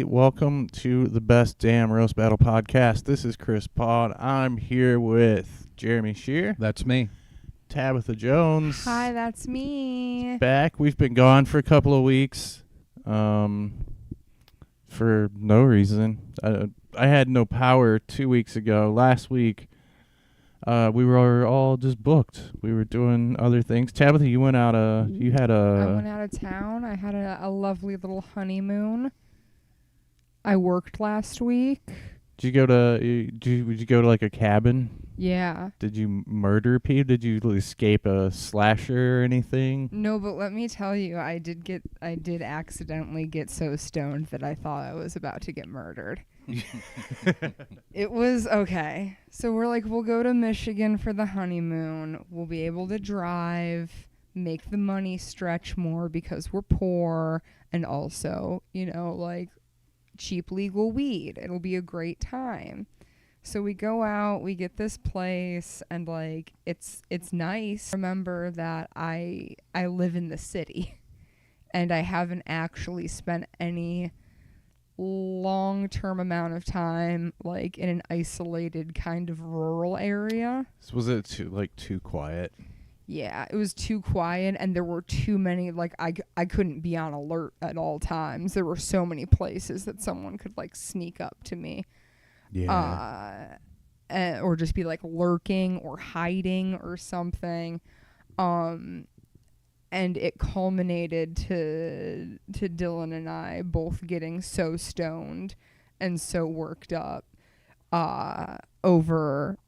Welcome to the Best Damn Roast Battle Podcast. This is Chris Pod. I'm here with Jeremy Shear. That's me. Tabitha Jones. Hi, that's me. Back. We've been gone for a couple of weeks for no reason. I had no power 2 weeks ago. Last week, we were all just booked. We were doing other things. Tabitha, you went out. I went out of town. I had a lovely little honeymoon. I worked last week. Did you go to? Would you go to like a cabin? Yeah. Did you murder people? Did you escape a slasher or anything? No, but let me tell you, I did accidentally get so stoned that I thought I was about to get murdered. It was okay. So we're like, we'll go to Michigan for the honeymoon. We'll be able to drive, make the money stretch more because we're poor, and also, like cheap legal weed. It'll be a great time. So we go out, we get this place, and like it's nice. Remember that I live in the city and I haven't actually spent any long-term amount of time like in an isolated kind of rural area. So was it too quiet? Yeah, it was too quiet, and there were too many, like, I couldn't be on alert at all times. There were so many places that someone could, like, sneak up to me. Yeah. Or just be, like, lurking or hiding or something. And it culminated to Dylan and I both getting so stoned and so worked up over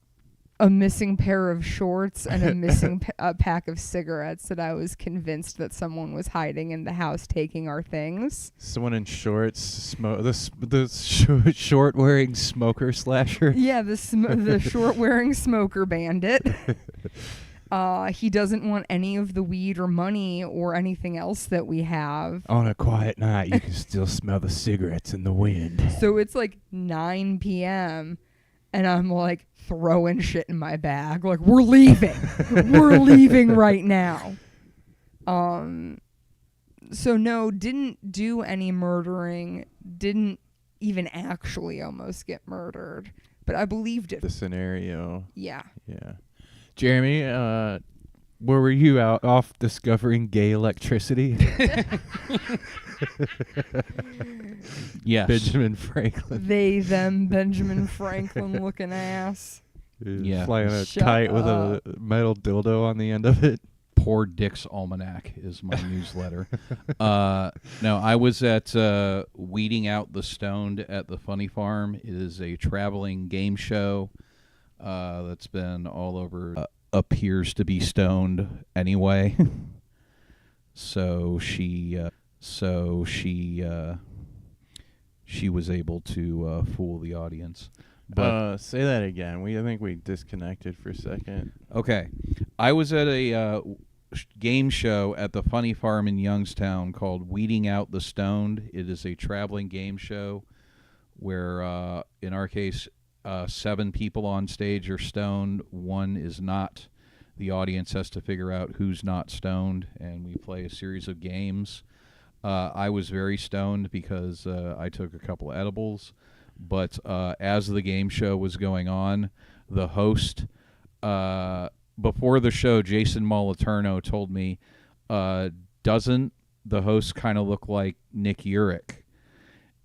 a missing pair of shorts and a missing pack of cigarettes that I was convinced that someone was hiding in the house taking our things. Someone in shorts, the short wearing smoker slasher. Yeah, the short wearing smoker bandit. He doesn't want any of the weed or money or anything else that we have. On a quiet night, you can still smell the cigarettes in the wind. So it's like 9 p.m. and I'm like throwing shit in my bag. Like, we're leaving. We're leaving right now. So no, didn't do any murdering. Didn't even actually almost get murdered. But I believed it. The scenario. Yeah. Yeah. Jeremy, where were you out off discovering gay electricity? Yes. Benjamin Franklin. They, them, Benjamin Franklin looking ass. Yeah. Flying a Shut kite with a metal dildo on the end of it. Poor Dick's Almanac is my newsletter. No, I was at Weeding Out the Stoned at the Funny Farm. It is a traveling game show that's been all over. Appears to be stoned anyway. So she was able to fool the audience. But Say that again. I think we disconnected for a second. okay, I was at a game show at the Funny Farm in Youngstown called Weeding Out the Stoned. It is a traveling game show where, in our case, 7 people on stage are stoned. 1 is not. The audience has to figure out who's not stoned, and we play a series of games. I was very stoned because I took a couple of edibles. But as the game show was going on, the host, before the show, Jason Moliterno told me, doesn't the host kind of look like Nick Urich?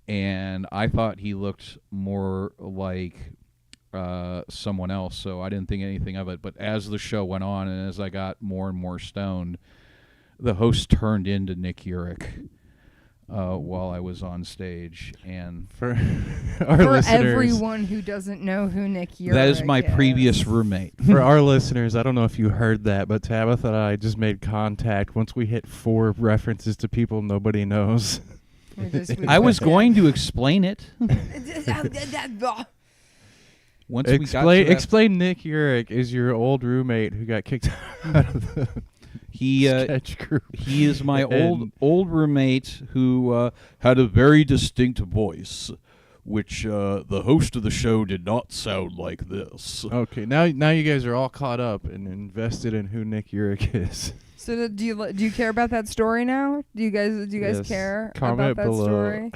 And I thought he looked more like someone else, so I didn't think anything of it. But as the show went on and as I got more and more stoned, the host turned into Nick Urich while I was on stage. And For our listeners, everyone who doesn't know who Nick Urich that is my previous roommate. for our listeners, I don't know if you heard that, but Tabitha and I just made contact once we hit 4 references to people nobody knows. I was going to explain it. Once we got to that, Explain Nick Urich is your old roommate who got kicked out of the sketch group. He is my old roommate who had a very distinct voice, which the host of the show did not sound like this. Okay, now you guys are all caught up and invested in who Nick Urich is. So do you care about that story now? Do you guys Yes. care Comment about that below. story?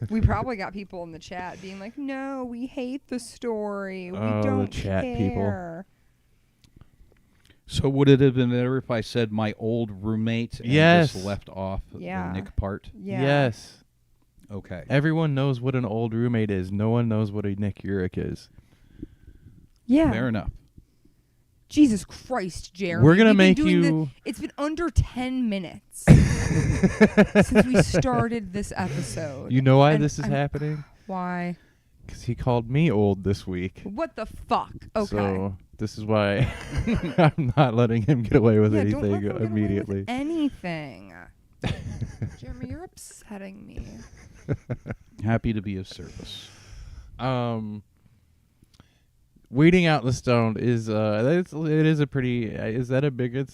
We probably got people in the chat being like, "No, we hate the story. We Oh, the don't chat people. care." So would it have been better if I said my old roommate and Yes. just left off Yeah. the Nick part? Yeah. Yes. Okay. Everyone knows what an old roommate is. No one knows what a Nick Urich is. Yeah. Fair enough. Jesus Christ, Jeremy. We're gonna We've been make doing you. It's been under 10 minutes since we started this episode. You know why And this is I'm- happening? Why? Because he called me old this week. What the fuck? Okay. So this is why I'm not letting him get away with Yeah, don't let anything him get away with immediately. anything. Jeremy, you're upsetting me. Happy to be of service. Weeding out the stoned is it is a pretty is that a big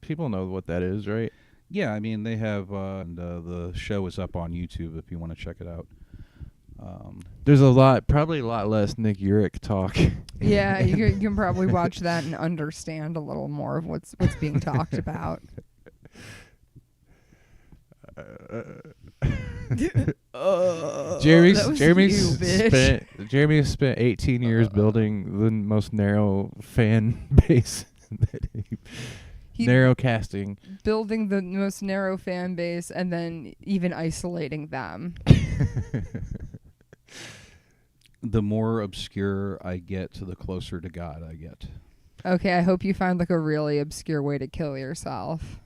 people know what that is, right? Yeah, I mean they have and the show is up on YouTube if you want to check it out. There's probably a lot less Nick Urich talk. Yeah, you can probably watch that and understand a little more of what's being talked about. Jeremy that was has spent 18 years building the most narrow fan base. He- Narrow casting. Building the most narrow fan base and then even isolating them. The more obscure I get, the closer to God I get. Okay, I hope you find like a really obscure way to kill yourself.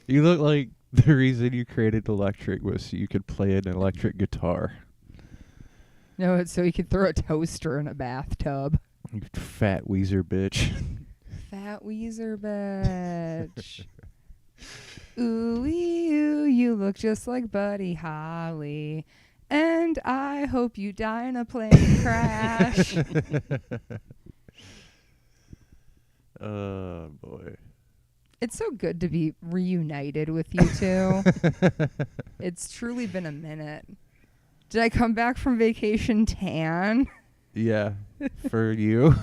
You look like the reason you created electric was so you could play an electric guitar. No, it's so you could throw a toaster in a bathtub. You fat Weezer bitch. Fat Weezer bitch. Ooh, you look just like Buddy Holly. And I hope you die in a plane crash. Oh, boy. It's so good to be reunited with you two. It's truly been a minute. Did I come back from vacation tan? Yeah, for you,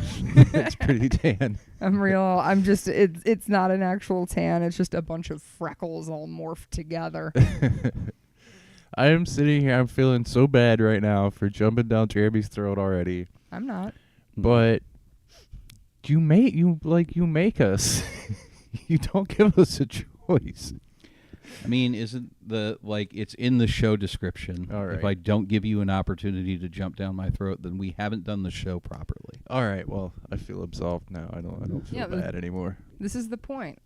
it's pretty tan. I'm just, it's not an actual tan. It's just a bunch of freckles all morphed together. I am sitting here, I'm feeling so bad right now for jumping down Jeremy's throat already. I'm not. But you make us. You don't give us a choice. I mean, isn't it's in the show description. All right. If I don't give you an opportunity to jump down my throat, then we haven't done the show properly. All right, well, I feel absolved now. I don't feel Yeah, bad anymore. This is the point.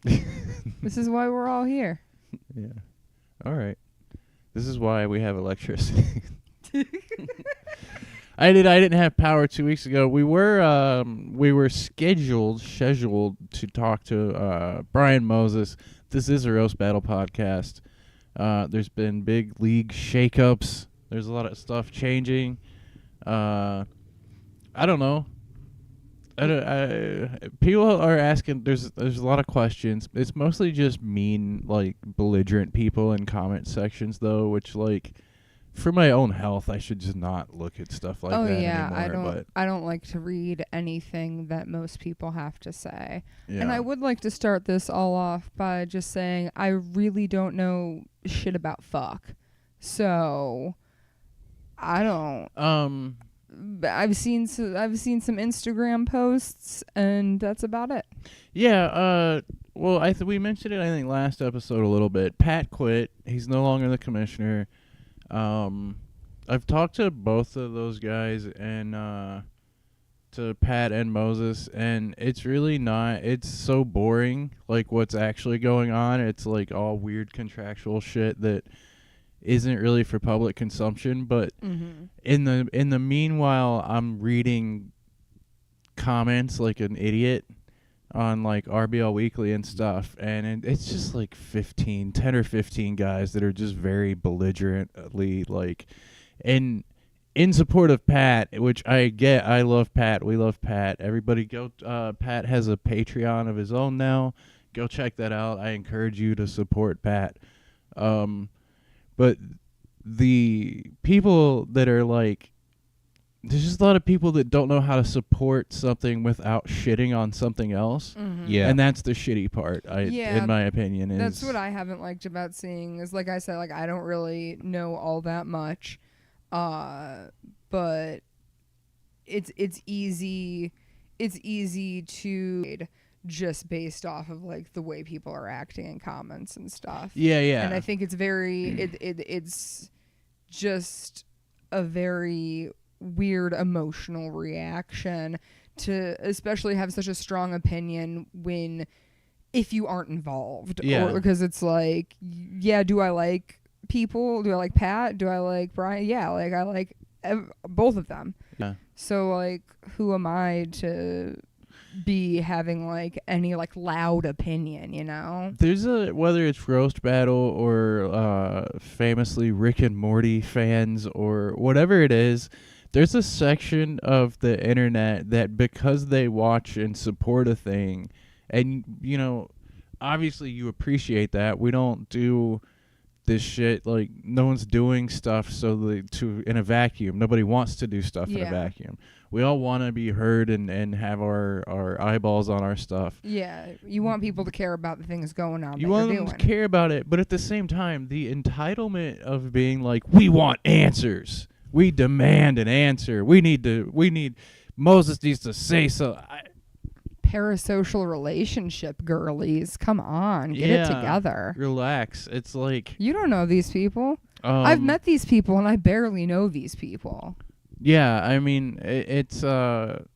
This is why we're all here. Yeah. All right. This is why we have electricity. I didn't have power 2 weeks ago. We were scheduled to talk to Brian Moses. This is a Roast Battle podcast. There's been big league shakeups. There's a lot of stuff changing. I don't know. People are asking. There's a lot of questions. It's mostly just mean, like, belligerent people in comment sections, though. Which, like, for my own health, I should just not look at stuff like that anymore. I don't like to read anything that most people have to say. Yeah. And I would like to start this all off by just saying I really don't know shit about fuck. So I don't. I've seen some Instagram posts, and that's about it. Yeah. Well, we mentioned it, I think, last episode a little bit. Pat quit. He's no longer the commissioner. I've talked to both of those guys and to Pat and Moses, and it's really not. It's so boring. Like, what's actually going on? It's like all weird contractual shit that isn't really for public consumption. But in the meanwhile, I'm reading comments like an idiot on like RBL Weekly and stuff, and it's just like 10 or 15 guys that are just very belligerently like in support of Pat, which I get. I love Pat. We love Pat. Everybody go. Pat has a Patreon of his own now. Go check that out. I encourage you to support Pat. But the people that are like there's just a lot of people that don't know how to support something without shitting on something else. Mhm. Yeah. And that's the shitty part, Yeah, in my opinion. That's what I haven't liked about seeing is, like I said, like I don't really know all that much, but it's easy to just based off of like the way people are acting in comments and stuff. Yeah. And I think it's very it's just a very weird emotional reaction to especially have such a strong opinion if you aren't involved. Yeah. Because it's like, yeah, do I like people? Do I like Pat? Do I like Brian? Yeah, like I like both of them. Yeah. So like, who am I to be having like any like loud opinion, you know? There's whether it's roast battle or famously Rick and Morty fans or whatever it is, there's a section of the internet that because they watch and support a thing, and you know, obviously you appreciate that. We don't do this shit, like no one's doing stuff in a vacuum. Nobody wants to do stuff in a vacuum. We all want to be heard and have our eyeballs on our stuff. Yeah, you want people to care about the things going on. You want them to care about it, but at the same time, the entitlement of being like, we want answers. We demand an answer. We need Moses needs to say so. Parasocial relationship girlies. Come on, get it together. Relax. It's like you don't know these people. I've met these people and I barely know these people. Yeah, I mean it's like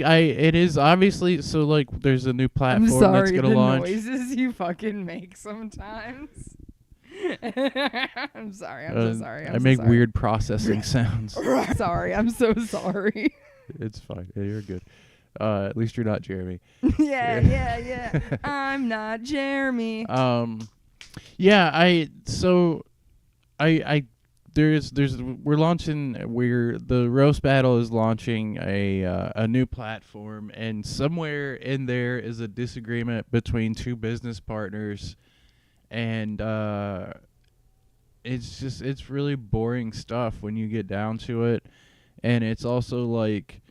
it is obviously so like there's a new platform that's gonna launch. I'm sorry, the noises you fucking make sometimes. I'm sorry. I'm so sorry. I make weird processing sounds. Sorry, I'm so sorry. It's fine. Yeah, you're good. At least you're not Jeremy. Yeah. I'm not Jeremy. Yeah, the roast battle is launching a new platform, and somewhere in there is a disagreement between two business partners, and it's really boring stuff when you get down to it, and it's also like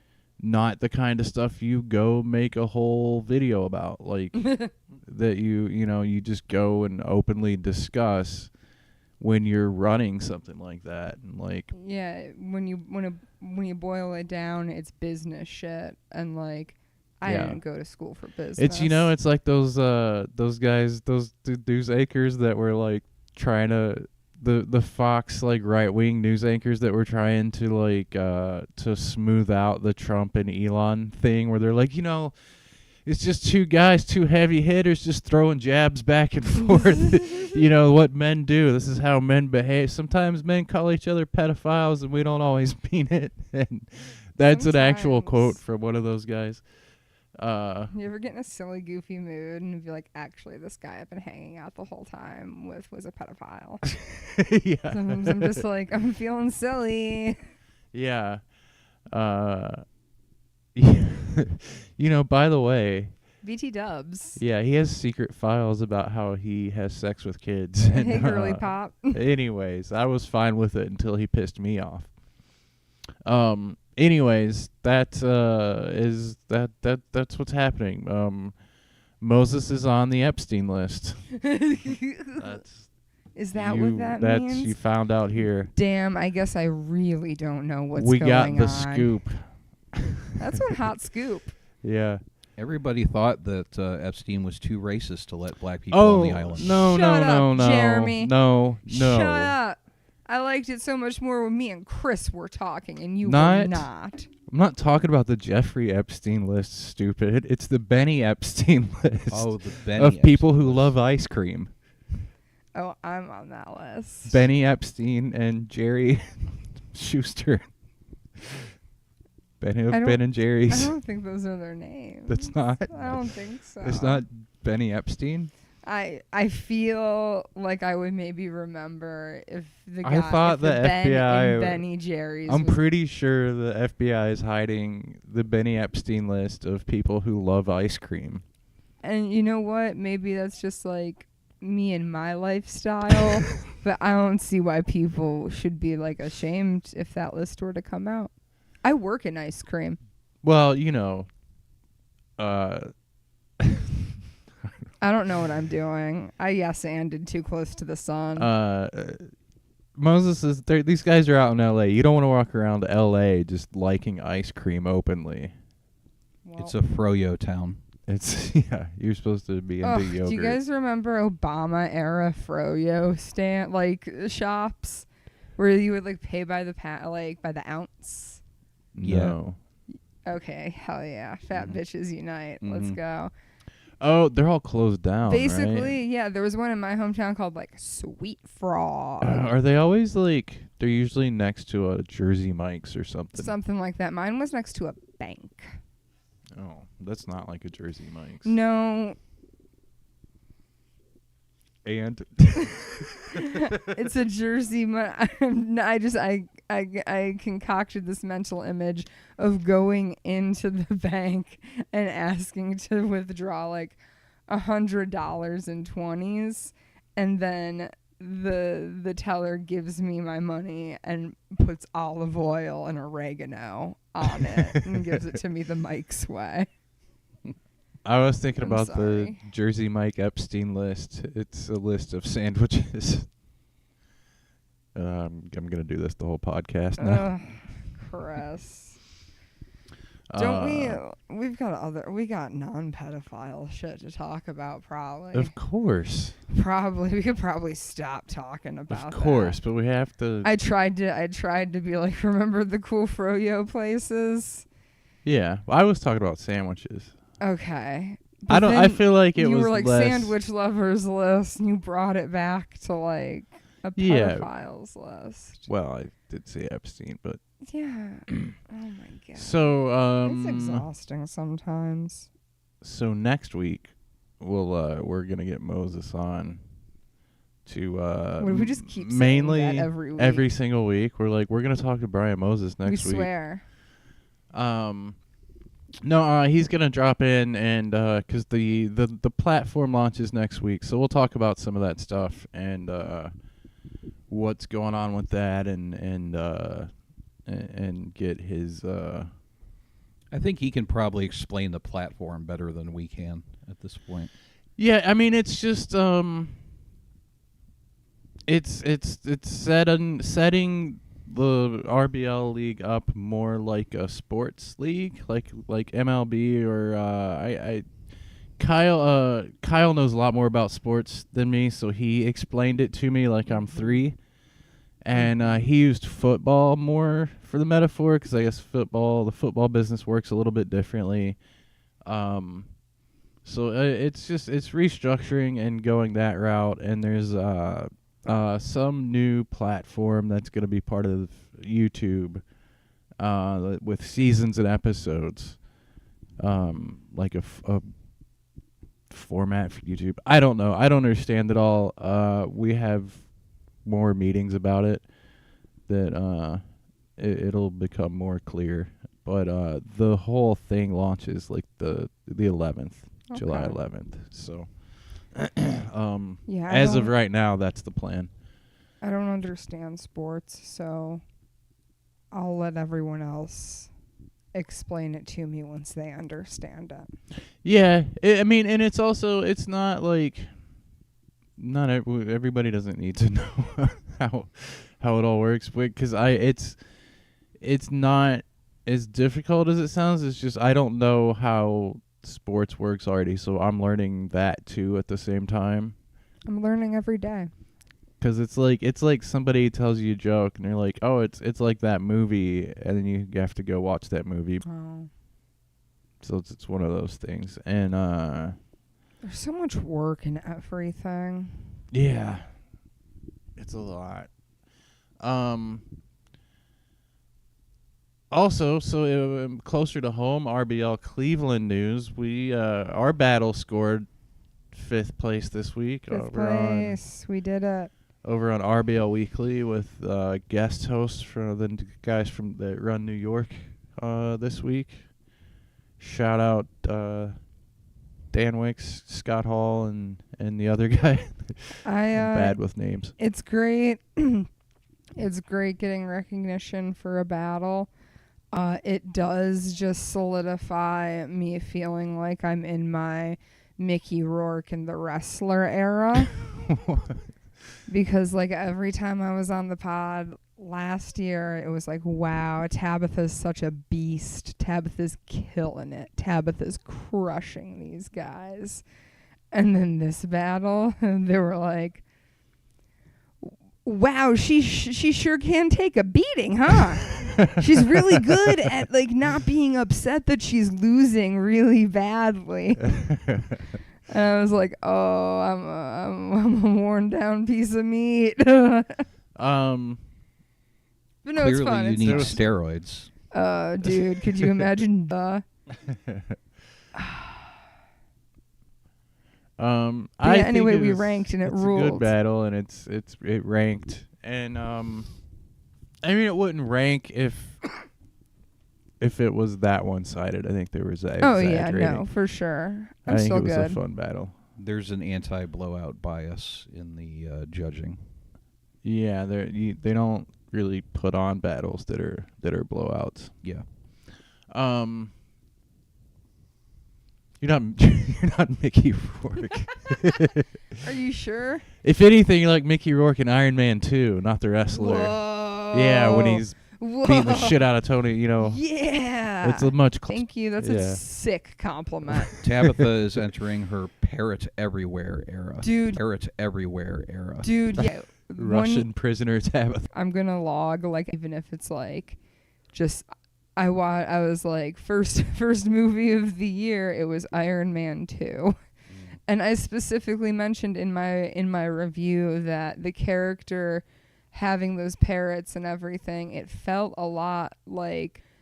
not the kind of stuff you go make a whole video about, like that you just go and openly discuss when you're running something like that. And like, yeah, when you boil it down, it's business shit. And like, I didn't go to school for business. It's it's like those guys, those news anchors that were like trying to the Fox like right wing news anchors that were trying to like to smooth out the Trump and Elon thing, where they're like, it's just two guys, two heavy hitters, just throwing jabs back and forth. What men do. This is how men behave. Sometimes men call each other pedophiles, and we don't always mean it. And that's an actual quote from one of those guys. You ever get in a silly, goofy mood and be like, actually, this guy I've been hanging out the whole time with was a pedophile? Yeah. Sometimes I'm just like, I'm feeling silly. Yeah. By the way, BT Dubs. Yeah, he has secret files about how he has sex with kids. Hey, girly pop. Anyways, I was fine with it until he pissed me off. Anyways, that's what's happening. Moses is on the Epstein list. Is that what that means? You found out here. Damn, I guess I really don't know what's going on. We got the scoop. That's one hot scoop. Yeah. Everybody thought that Epstein was too racist to let black people on the island. No, Shut no, up, no, Jeremy. no. Shut up. I liked it so much more when me and Chris were talking and you were not. I'm not talking about the Jeffrey Epstein list, stupid. It's the Benny Epstein list. Oh, the Benny of people Epstein who list. love ice cream. Oh, I'm on that list. Benny Epstein and Jerry Schuster. Ben and Jerry's. I don't think those are their names. That's not. I don't think so. It's not Benny Epstein. I feel like I would maybe remember if the guy. I thought the Ben FBI. and Benny Jerry's. I'm pretty sure the FBI is hiding the Benny Epstein list of people who love ice cream. And you know what? Maybe that's just like me and my lifestyle, but I don't see why people should be like ashamed if that list were to come out. I work in ice cream. Well, you know, I don't know what I'm doing. I yes-anded too close to the sun. Moses is there. These guys are out in L.A. You don't want to walk around L.A. just liking ice cream openly. Well, It's a froyo town. It's yeah. You're supposed to be into yogurt. do you guys remember Obama era froyo stand shops where you would like pay by the by the ounce? No. Okay, hell yeah, fat bitches unite. Let's go. Oh, they're all closed down. Basically, right? yeah, there was one in my hometown called like Sweet Frog. Are they always like? They're usually next to a Jersey Mike's or something. Something like that. Mine was next to a bank. Oh, that's not like a Jersey Mike's. No, And it's a Jersey. I concocted this mental image of going into the bank and asking to withdraw like $100 in 20s, and then the teller gives me my money and puts olive oil and oregano on it and gives it to me the Mike's way. I was thinking I'm about sorry. the Jersey Mike Epstein list. It's a list of sandwiches. I'm gonna do this the whole podcast now. Ugh, Chris. Don't we got non-pedophile shit to talk about probably. Of course. We could probably stop talking about Of course, but we have to. I tried to be like, remember the cool froyo places? Yeah, I was talking about sandwiches. Okay. I But feel like it you was were like less, sandwich lovers list, and you brought it back to like a Yeah. pedophiles list. Well, I did say Epstein, but Yeah. Oh my god. so It's exhausting sometimes. So next week we're gonna get Moses on to What if we just keep saying mainly that every week? every single week. We're gonna talk to Brian Moses next we week. swear. No, he's gonna drop in and because the platform launches next week, so we'll talk about some of that stuff and what's going on with that and get his. I think he can probably explain the platform better than we can at this point. Yeah, I mean it's just it's setting the RBL league up more like a sports league, like MLB or Kyle knows a lot more about sports than me, so he explained it to me like I'm 3, and he used football more for the metaphor because I guess the football business works a little bit differently. So it's restructuring and going that route, and there's some new platform that's going to be part of YouTube with seasons and episodes, like a format for YouTube. I don't know. I don't understand it all. We have more meetings about it that it'll become more clear. But the whole thing launches like the 11th, July 11th. So Yeah. as of right now, that's the plan. I don't understand sports, so I'll let everyone else explain it to me once they understand it. Yeah, I mean, and it's also, it's not like everybody doesn't need to know how it all works, because it's not as difficult as it sounds. It's just I don't know how sports works already, so I'm learning that too at the same time. I'm learning every day. Because it's like somebody tells you a joke and they're like, oh, it's like that movie, and then you have to go watch that movie. Oh. So it's one of those things, and There's so much work in everything. yeah, it's a lot. Also, so closer to home, RBL Cleveland news. We our battle scored 5th place this week. Fifth place. We did it. Over on RBL Weekly with guest hosts from the guys that run New York this week. Shout out Dan Wicks, Scott Hall, and the other guy. I'm bad with names. It's great. It's great getting recognition for a battle. It does just solidify me feeling like I'm in my Mickey Rourke and the Wrestler era. Because like every time I was on the pod last year, it was like, wow, Tabitha's such a beast. Tabitha's killing it. Tabitha's crushing these guys. And then this battle, they were like, wow, she sure can take a beating, huh? She's really good at like not being upset that she's losing really badly. And I was like, oh, I'm a worn down piece of meat. But no, Clearly it's fun. you It's need fun. steroids. Dude, could you imagine? Anyway, we ranked and it it's ruled. a good battle, and it ranked, and I mean, it wouldn't rank if it was that one-sided. I think there was that. Oh yeah, no, for sure. I'm I think still it was good. a fun battle. There's an anti-blowout bias in the judging. Yeah, they don't really put on battles that are blowouts. Yeah. You're not Mickey Rourke. Are you sure? If anything, you're like Mickey Rourke in Iron Man 2, not the wrestler. Whoa. Yeah, when he's Whoa. beating the shit out of Tony, you know. Yeah. It's a much Thank you. That's a sick compliment. Tabitha is entering her parrot everywhere era. Dude. Parrot everywhere era. Dude, yeah. Russian prisoner Tabitha. I'm going to log, like, even if it's like just I was like first movie of the year, it was Iron Man 2. And I specifically mentioned in my review that the character having those parrots and everything, it felt a lot like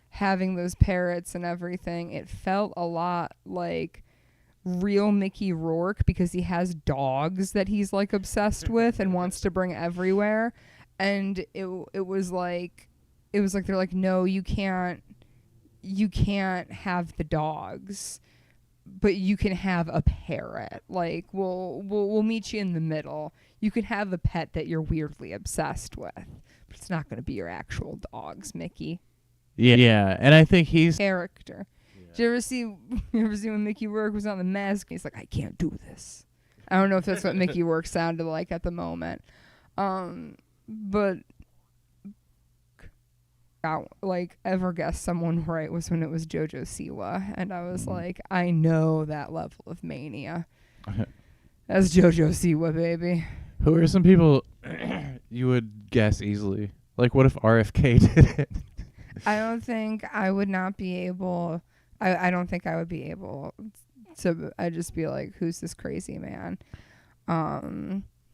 real Mickey Rourke, because he has dogs that he's like obsessed with and wants to bring everywhere. And it was like they're like, no, you can't have the dogs, but you can have a parrot. Like we'll meet you in the middle. You can have a pet that you're weirdly obsessed with, but it's not going to be your actual dogs, Mickey. Yeah, and I think he's Character. Yeah. Did you ever see when Mickey Rourke was on The Mask? He's like, I can't do this. I don't know if that's what Mickey Rourke sounded like at the moment. But like ever guessed someone right was when it was JoJo Siwa, and I was like, I know that level of mania. That's JoJo Siwa, baby. Who are some people you would guess easily? Like, what if RFK did it? I don't think I would not be able. I don't think I would be able to. I'd just be like, who's this crazy man?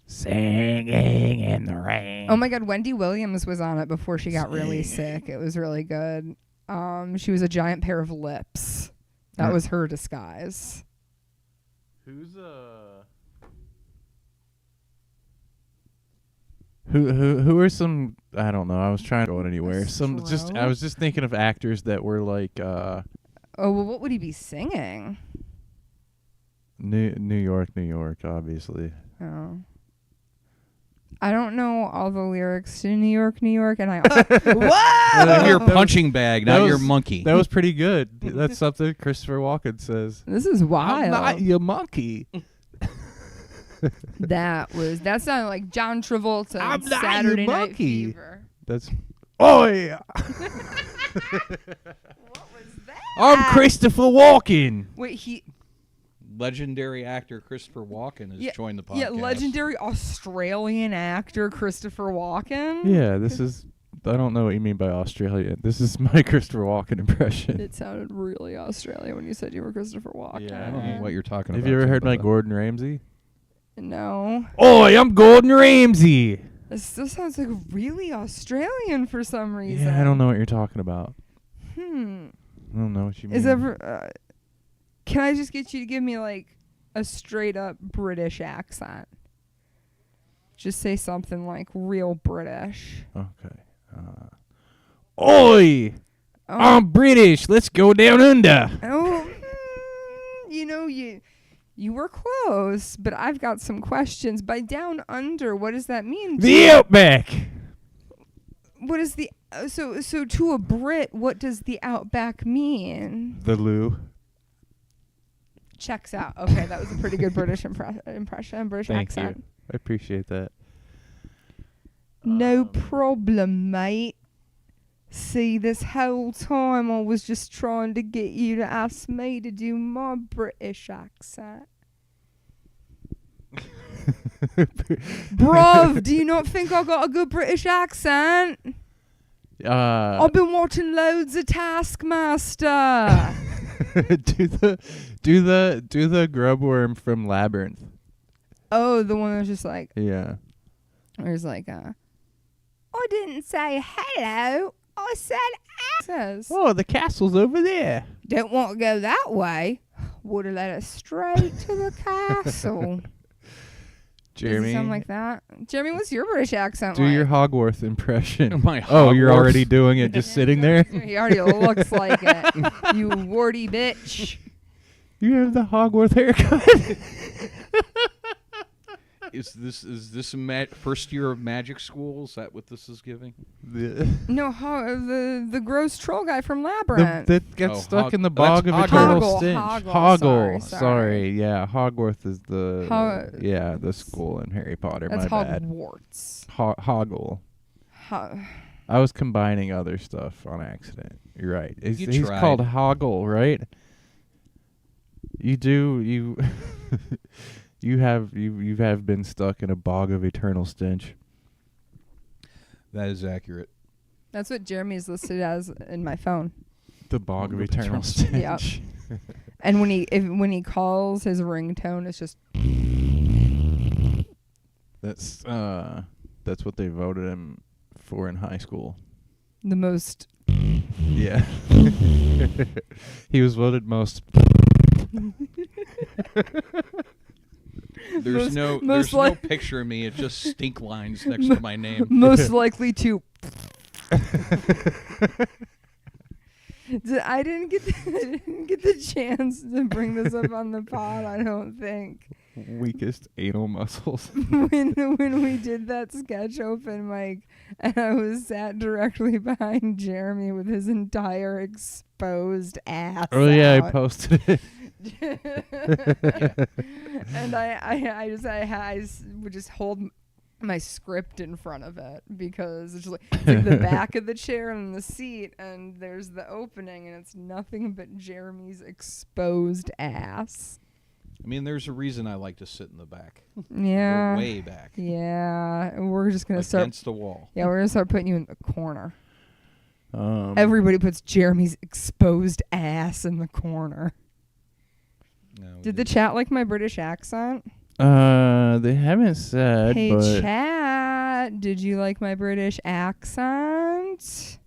Singing in the rain. Oh my God, Wendy Williams was on it before she got really sick. It was really good. She was a giant pair of lips. That was her disguise. Who are some? I don't know. I was trying to go anywhere. I was just thinking of actors that were like. Oh well, what would he be singing? New York, obviously. Oh. I don't know all the lyrics to New York, and I. Whoa! I'm your punching bag, not your monkey. That was pretty good. That's something Christopher Walken says. This is wild. I'm not your monkey. That sounded like John Travolta I'm in not Saturday your Night monkey. Fever. That's. Oh yeah. What was that? I'm Christopher Walken. Wait, Legendary actor Christopher Walken has joined the podcast. Yeah, legendary Australian actor Christopher Walken. Yeah, this is. I don't know what you mean by Australian. This is my Christopher Walken impression. It sounded really Australian when you said you were Christopher Walken. Yeah, I don't know what you're talking about. Have you ever heard my Gordon Ramsay? No. Oi, I'm Gordon Ramsay. This still sounds like really Australian for some reason. Yeah, I don't know what you're talking about. I don't know what you mean. Is ever? Can I just get you to give me like a straight up British accent? Just say something like real British. Okay. Oi! I'm British. Let's go down under. Oh, You were close, but I've got some questions. By down under, what does that mean? The Outback. What is the so to a Brit? What does the Outback mean? The Lou. Checks out. Okay, that was a pretty good British impression, British Thank accent. you. I appreciate that. No problem, mate. See, this whole time I was just trying to get you to ask me to do my British accent. Bruv, do you not think I got a good British accent? I've been watching loads of Taskmaster. do the grubworm from Labyrinth. Oh, the one that's just like, Yeah. there's like, I didn't say hello. I said, Oh, the castle's over there. don't want to go that way. Would have led us straight to the castle. Does Jeremy, it sound like that? Jeremy, what's your British accent do like? your Hogwarts impression. My Oh, you're Hogwarts. already doing it, just sitting there. He already looks like it. You warty bitch. You have the Hogwarts haircut. Is this a first year of magic school? Is that what this is giving? No, the gross troll guy from Labyrinth. That gets Oh, stuck in the that's bog of Hoggle. eternal Hoggle, stench. Hoggle, sorry. Sorry. Yeah, Hogwarts is the Ho- the school in Harry Potter. That's My bad. Hogwarts. Hoggle. I was combining other stuff on accident. You're right. You He's tried. called Hoggle, right? You you have been stuck in a bog of eternal stench. That is accurate. That's what Jeremy's listed as in my phone. The bog of Of eternal eternal stench. And when he calls, his ringtone is just That's what they voted him for in high school. the most. Yeah. He was voted most. There's no picture of me. It's just stink lines next to my name. Most likely to. I didn't get the chance to bring this up on the pod. I don't think Weakest anal muscles. when we did that sketch open mic, and I was sat directly behind Jeremy with his entire exposed ass. Oh yeah, I out. posted it. And I would just hold my script in front of it because it's just it's like the back of the chair and the seat, and there's the opening, and it's nothing but Jeremy's exposed ass. I mean, there's a reason I like to sit in the back. Yeah. Or way back. Yeah, and we're just gonna start. Against the wall. Yeah, we're gonna start putting you in the corner. Everybody. Everybody puts Jeremy's exposed ass in the corner. No, we Did the didn't. chat like my British accent? They haven't said, Hey but chat, did you like my British accent?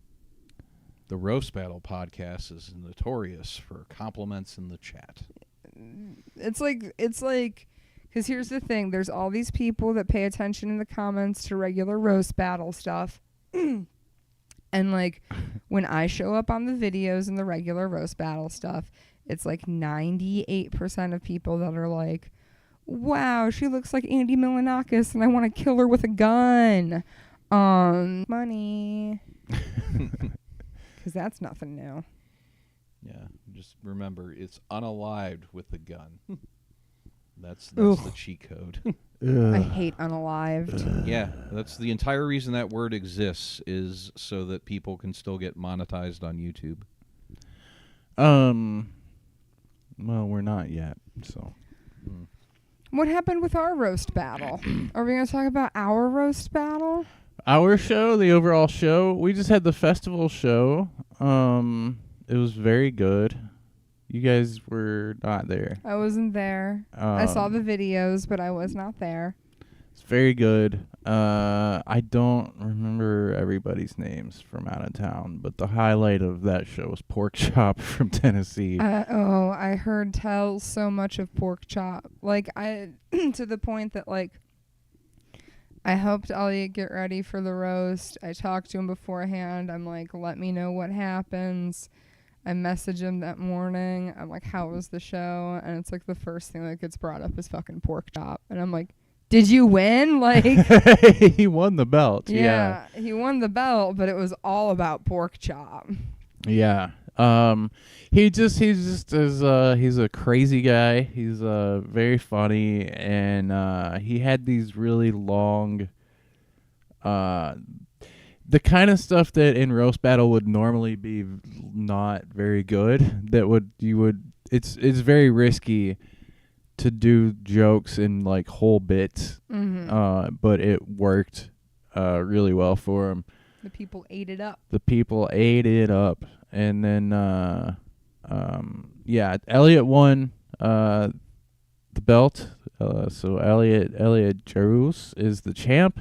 The Roast Battle podcast is notorious for compliments in the chat. It's like, because here's the thing. There's all these people that pay attention in the comments to regular roast battle stuff. And like, when I show up on the videos and the regular roast battle stuff, it's like 98% of people that are like, wow, she looks like Andy Milonakis and I want to kill her with a gun. Money. Because that's nothing new. Yeah, just remember, it's unalived with a gun. That's Ugh. the cheat code. I hate unalived. Yeah, that's the entire reason that word exists, is so that people can still get monetized on YouTube. Well, we're not yet, so. What happened with our roast battle? Are we going to talk about our roast battle? Our show, the overall show, we just had the festival show. It was very good. You guys were not there. I wasn't there. I saw the videos, but I was not there. It's very good. I don't remember everybody's names from out of town, but the highlight of that show was Pork Chop from Tennessee. I heard tell so much of Pork Chop. Like, to the point that, like, I helped Elliot get ready for the roast. I talked to him beforehand. I'm like, let me know what happens. I message him that morning. I'm like, how was the show? And it's like the first thing that gets brought up is fucking pork chop. And I'm like, did you win? Like, he won the belt. yeah, he won the belt, but it was all about pork chop. Yeah. He's a crazy guy. He's very funny, and he had these really long the kind of stuff that in roast battle would normally be not very good. It's very risky to do jokes in like whole bits. Mm-hmm. But it worked really well for him. The people ate it up. And then Elliot won the belt. So Elliot Jarus is the champ.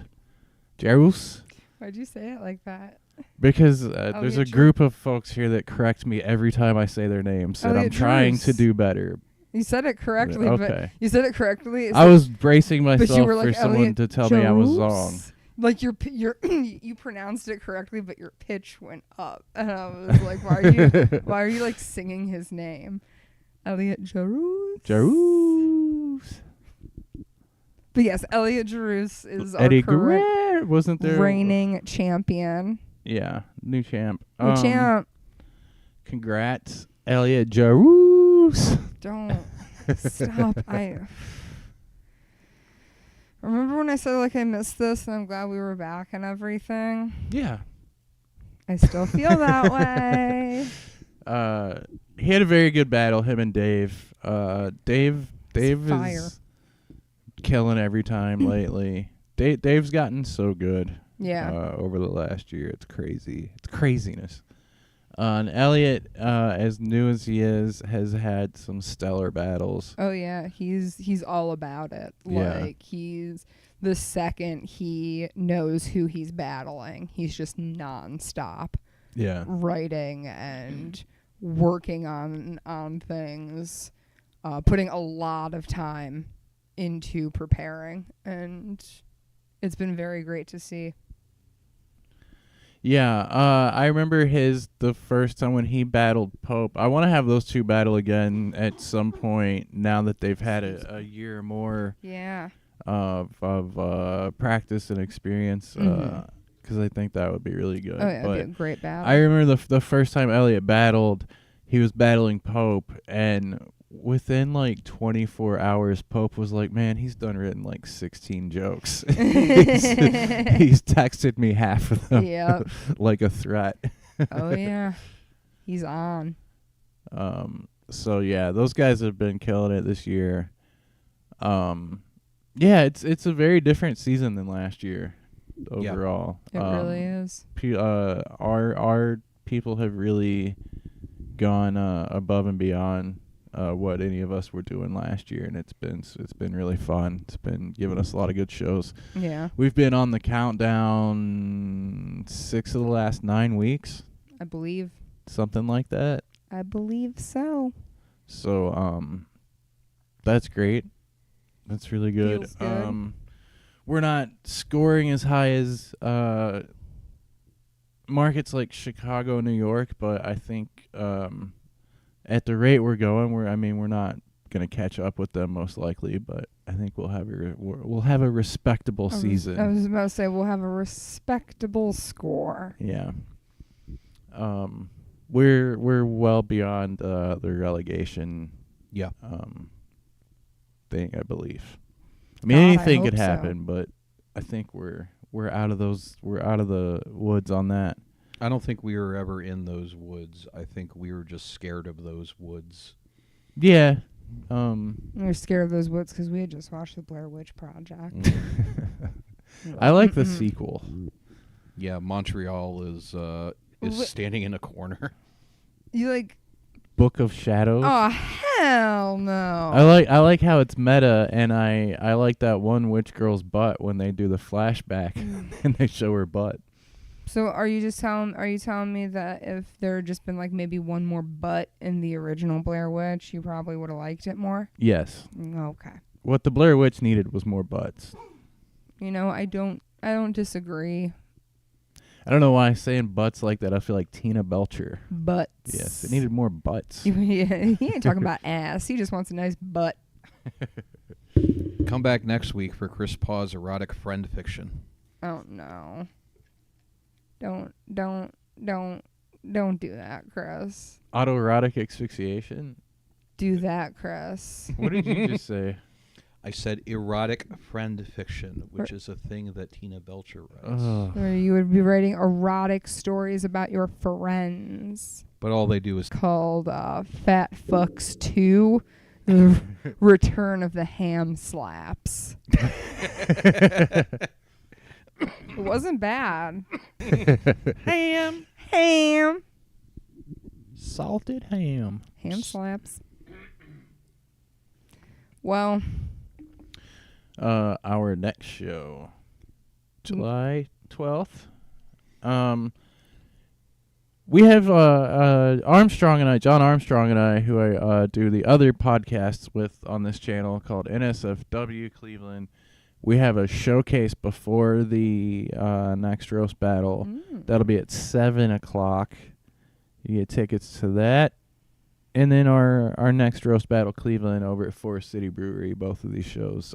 Jarus. Why'd you say it like that? Because there's a group of folks here that correct me every time I say their names, and I'm trying to do better. You said it correctly, okay. but you said it correctly. I was bracing myself for like, someone to tell me I was wrong. Like you pronounced it correctly, but your pitch went up, and I was like, why are you like singing his name, Elliot Jarus? Jarus. But yes, Elliot Jarus is Eddie our Guerrero wasn't there reigning champion. Yeah, new champ. New champ. Congrats, Elliot Jarus. Don't stop. I remember when I said like I missed this and I'm glad we were back and everything. Yeah. I still feel that way. He had a very good battle, him and Dave. Dave is killing every time lately. Dave's gotten so good. Yeah. Over the last year. It's crazy. It's craziness. And Elliot, as new as he is, has had some stellar battles. Oh yeah, he's all about it. Yeah. Like he's the second he knows who he's battling, he's just nonstop. Yeah. Writing and working on things, putting a lot of time into preparing, and it's been very great to see. Yeah, I remember the first time when he battled Pope. I want to have those two battle again at some point now that they've had a year or more of practice and experience, because I think that would be really good. Oh yeah, but it'd be a great battle. I remember the first time Elliot battled, he was battling Pope, and within like 24 hours, Pope was like, man, he's done written like 16 jokes. he's texted me half of them. Yep. Like a threat. Oh yeah. He's on. So yeah, those guys have been killing it this year. Yeah, it's a very different season than last year overall. It really is. Our people have really gone above and beyond what any of us were doing last year, and it's been really fun. It's been giving us a lot of good shows. Yeah. We've been on the countdown 6 of the last 9 weeks. I believe. Something like that. I believe so. So that's great. That's really good. Feels good. We're not scoring as high as markets like Chicago, New York, but I think at the rate we're going, we're not going to catch up with them most likely, but I think we'll have a respectable season. I was about to say we'll have a respectable score. Yeah. We're well beyond the relegation. Yeah. Thing, I believe. I mean, anything could so. happen, but I think we're out of the woods on that. I don't think we were ever in those woods. I think we were just scared of those woods. Yeah. We were scared of those woods because we had just watched the Blair Witch Project. I like the sequel. Yeah, Montreal is standing in a corner. You like Book of Shadows? Oh hell no! I like how it's meta, and I like that one witch girl's butt when they do the flashback and they show her butt. So are you telling me that if there had just been like maybe one more butt in the original Blair Witch, you probably would have liked it more? Yes. Okay. What the Blair Witch needed was more butts. You know, I don't disagree. I don't know why saying butts like that. I feel like Tina Belcher. Butts. Yes, it needed more butts. Yeah, he ain't talking about ass. He just wants a nice butt. Come back next week for Chris Paw's erotic friend fiction. Oh no. Don't do that, Chris. Autoerotic asphyxiation. Do that, Chris. What did you just say? I said erotic friend fiction, which is a thing that Tina Belcher writes. Where you would be writing erotic stories about your friends. But all they do is Called Fat Fucks 2, The Return of the Ham Slaps. It wasn't bad. Ham. Salted ham. Ham slaps. Well, Our next show, July 12th. We have John Armstrong and I, who I do the other podcasts with on this channel called NSFW Cleveland. We have a showcase before the next roast battle. That'll be at 7 o'clock. You get tickets to that. And then our next roast battle, Cleveland, over at Forest City Brewery, both of these shows.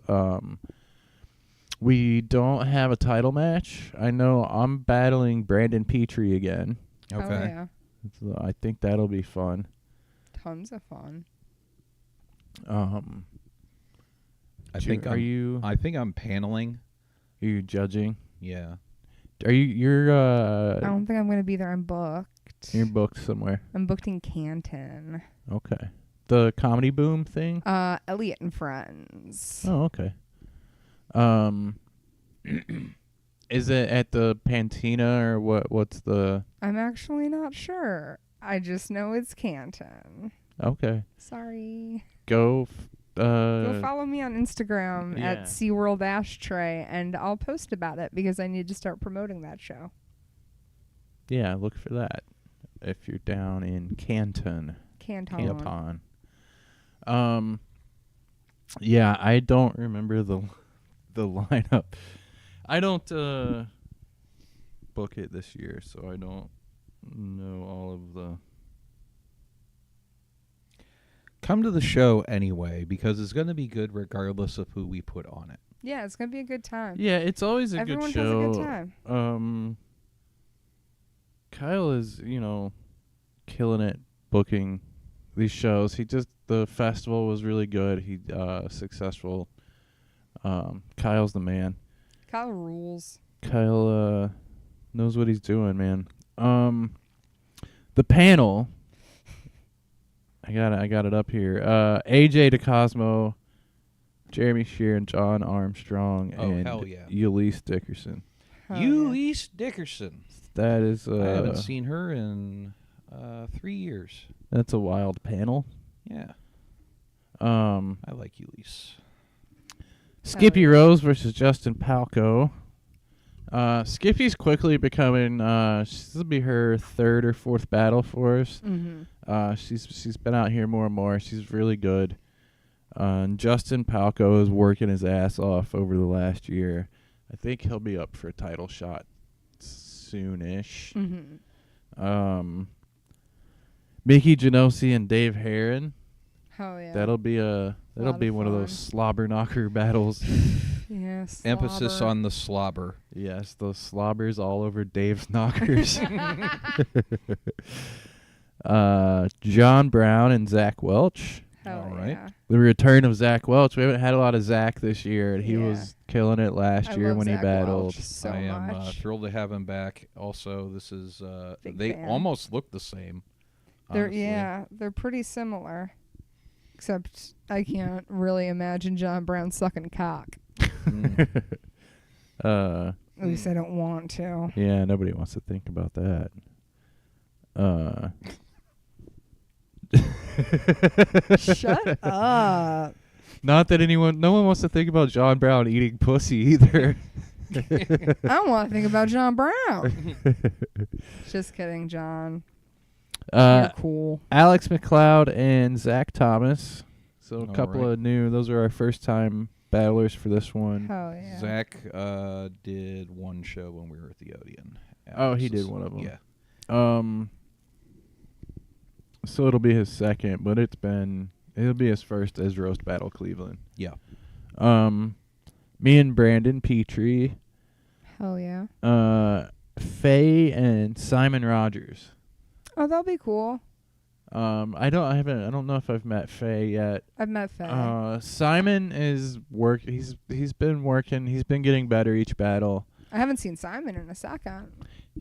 We don't have a title match. I know I'm battling Brandon Petrie again. okay. Oh, yeah. So I think that'll be fun. Tons of fun. I think I'm paneling. Are you judging? Yeah. You're I don't think I'm going to be there. I'm booked. you're booked somewhere. I'm booked in Canton. Okay. The Comedy Boom thing? Elliot and Friends. Oh, okay. Is it at the Pantina or what's the... I'm actually not sure. I just know it's Canton. Okay. Sorry. Go follow me on Instagram Yeah. at SeaWorld Ashtray, and I'll post about it because I need to start promoting that show. Yeah, look for that if you're down in Canton. Canton. Yeah, I don't remember the lineup. I don't book it this year, so I don't know all of the... Come to the show anyway, because it's going to be good regardless of who we put on it. Yeah, it's going to be a good time. Yeah, it's always a Everyone good show. has a good time. Kyle is, killing it booking these shows. The festival was really good. He successful. Kyle's the man. Kyle rules. Kyle knows what he's doing, man. The panel, I got it up here. AJ DeCosmo, Jeremy Shear, and John Armstrong, and hell yeah. Elise Dickerson. Elise Dickerson. That is I haven't seen her in 3 years. That's a wild panel. Yeah. I like Elise. Skippy Rose versus Justin Palco. Skippy's quickly becoming this will be her third or fourth battle for us. Mm-hmm. She's been out here more and more. She's really good. And Justin Palco is working his ass off over the last year. I think he'll be up for a title shot soonish. Mm-hmm. Mickey Genosi and Dave Herron. Oh yeah. That'll be one of those slobber knocker battles. Yeah, Emphasis slobber. on the slobber. Yes, those slobbers all over Dave's knockers. John Brown and Zach Welch. Hell All right. yeah. The return of Zach Welch. We haven't had a lot of Zach this year, and he Yeah. was killing it last I year love when he Zach battled. Welch so I am much. thrilled to have him back. Also, this is Big they fan. almost look the same. Honestly. They're pretty similar. Except I can't really imagine John Brown sucking cock. At least I don't want to. Yeah, nobody wants to think about that. Shut up. Not that no one wants to think about John Brown eating pussy either. I don't want to think about John Brown. Just kidding, John. You're cool. Alex McLeod and Zach Thomas. So All a couple right. of those are our first time battlers for this one. Oh yeah. Zach did one show when we were at the Odeon. Oh, he did one of them. Yeah. So it'll be his second, but it'll be his first as Roast Battle Cleveland. Yeah. Me and Brandon Petrie, Hell yeah. Faye and Simon Rogers. Oh, that'll be cool. I don't know if I've met Faye yet. I've met Faye. Simon is he's been working. He's been getting better each battle. I haven't seen Simon in a second.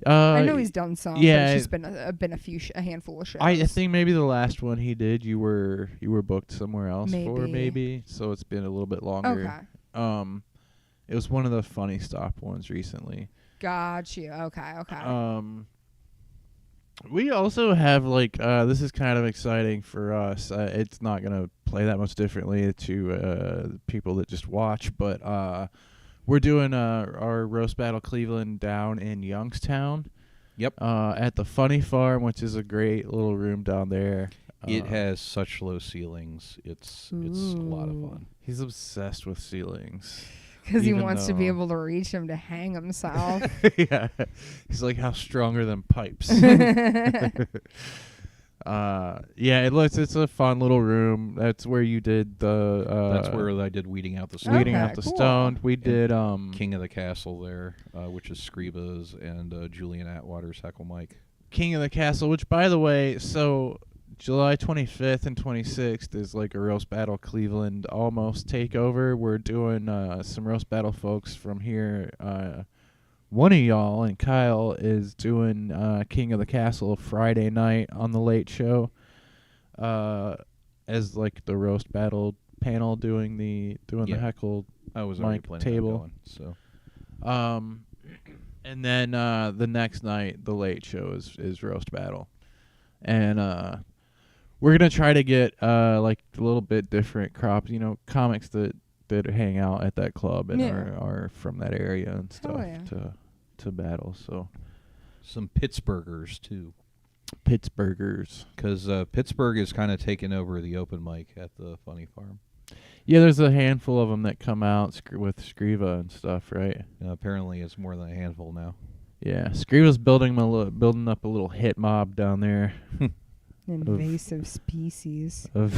I I know he's done some. yeah, but it's just been a handful of shows. I think maybe the last one he did, you were booked somewhere else for Maybe. maybe. So it's been a little bit longer. Okay. It was one of the funny stop ones recently. Got you. Okay. We also have this is kind of exciting for us. It's not gonna play that much differently to people that just watch, but we're doing our Roast Battle Cleveland down in Youngstown. Yep. At the Funny Farm, which is a great little room down there. It has such low ceilings. It's a lot of fun. He's obsessed with ceilings. Because he Even wants to be though- able to reach him to hang himself. Yeah, he's like, how stronger than pipes. Yeah, it's a fun little room. That's where you did the. That's where I did Weeding Out the Stone. Weeding Okay, Out the cool. Stoned. We did King of the Castle there, which is Scriba's and Julian Atwater's Heckle Mike. King of the Castle, which, by the way, so July 25th and 26th is like a Roast Battle Cleveland almost takeover. We're doing some Roast Battle folks from here. One of y'all and Kyle is doing King of the Castle Friday night on the Late Show as like the Roast Battle panel doing the heckle I was already mic planning table. on going, so. And then the next night, the Late Show is Roast Battle. And we're going to try to get like a little bit different crops, comics that hang out at that club and are from that area and stuff to battle. So Some Pittsburghers, too. Pittsburghers. Because Pittsburgh is kind of taking over the open mic at the Funny Farm. Yeah, there's a handful of them that come out with Scriva and stuff, right? Apparently, it's more than a handful now. Yeah, Scriva's building up a little hit mob down there. Invasive species. Of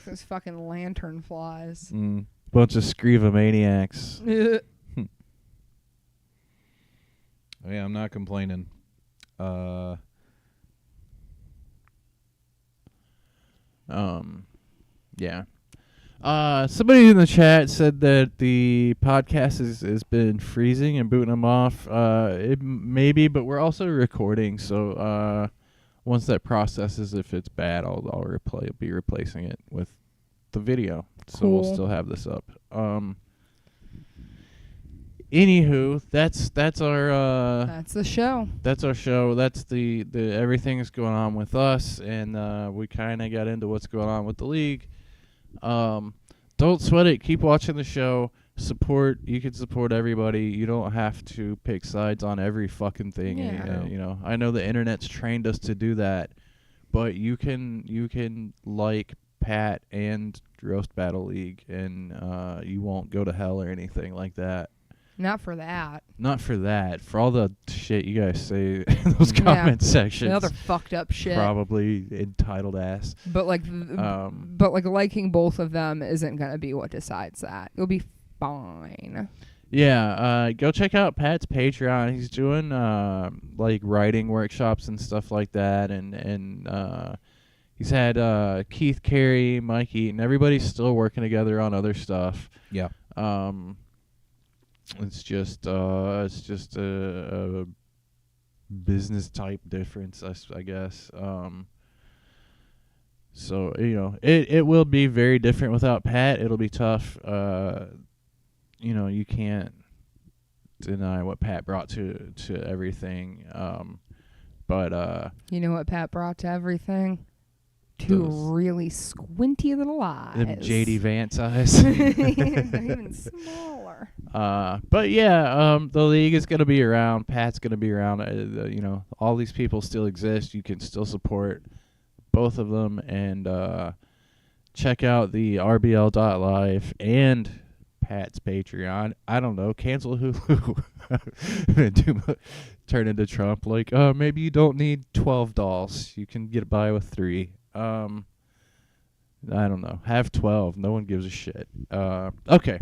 Those fucking lantern flies. bunch of Scriva maniacs. Yeah, I'm not complaining. Yeah. Somebody in the chat said that the podcast has been freezing and booting them off. It maybe, but we're also recording, so once that processes, if it's bad, I'll be replacing it with the video. So we'll Cool. still have this up. Anywho, that's our That's the show. that's our show. That's the everything that's going on with us, and we kind of got into what's going on with the league. Don't sweat it. Keep watching the show. You can support everybody. You don't have to pick sides on every fucking thing. Yeah. I know the internet's trained us to do that, but you can like Pat and Roast Battle League, and you won't go to hell or anything like that. Not for that. Not for that. For all the shit you guys say in those comment sections. The other fucked up shit. Probably entitled ass. But liking both of them isn't gonna be what decides that. You'll be fine. Yeah, go check out Pat's Patreon. He's doing like writing workshops and stuff like that, and he's had Keith Carey, Mike Eaton, everybody's still working together on other stuff. Yeah. It's just a business type difference, I guess. So it will be very different without Pat. It'll be tough. You can't deny what Pat brought to everything. But You know what Pat brought to everything? Two really squinty little eyes. them JD Vance eyes. They're even smaller. But yeah, the league is going to be around. Pat's going to be around. All these people still exist. You can still support both of them, and check out the RBL.live and Pat's Patreon. I don't know. Cancel Hulu. Turn into Trump. Like, maybe you don't need 12 dolls. You can get by with 3. I don't know. Have 12. No one gives a shit. Okay.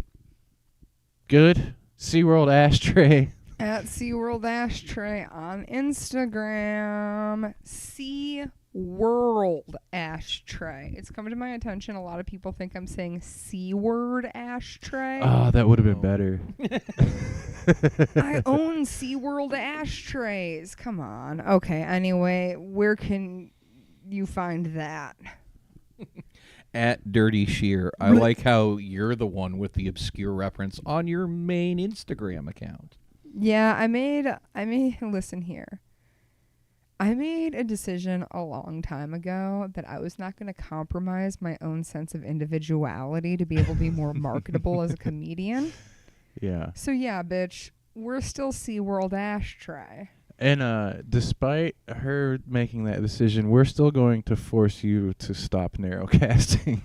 Good. SeaWorld Ashtray. At SeaWorld Ashtray on Instagram. SeaWorld Ashtray. It's coming to my attention. A lot of people think I'm saying C-word ashtray. Oh, that would have been better. I own SeaWorld Ashtrays. Come on. Okay, anyway, where can you find that? At Dirty Shear. I like how you're the one with the obscure reference on your main Instagram account. Yeah, listen here. I made a decision a long time ago that I was not going to compromise my own sense of individuality to be able to be more marketable as a comedian. Yeah. So yeah, bitch, we're still SeaWorld Ashtray. And despite her making that decision, we're still going to force you to stop narrowcasting.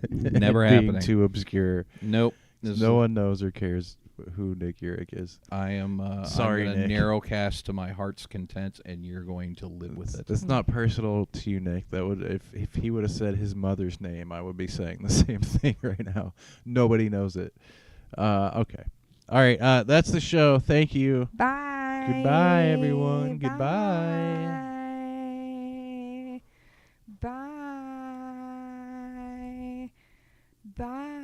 Never being happening. Too obscure. Nope. No one knows or cares who Nick Urich is. I am Sorry, I'm gonna Nick. narrowcast to my heart's content, and you're going to live with it. It's not personal to you, Nick. That would if he would have said his mother's name, I would be saying the same thing right now. Nobody knows it. Okay. All right. That's the show. Thank you. Bye. Goodbye, everyone. Bye. Goodbye. Bye. Bye.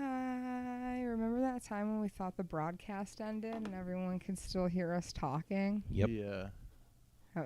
Remember that time when we thought the broadcast ended and everyone could still hear us talking? Yep. Yeah.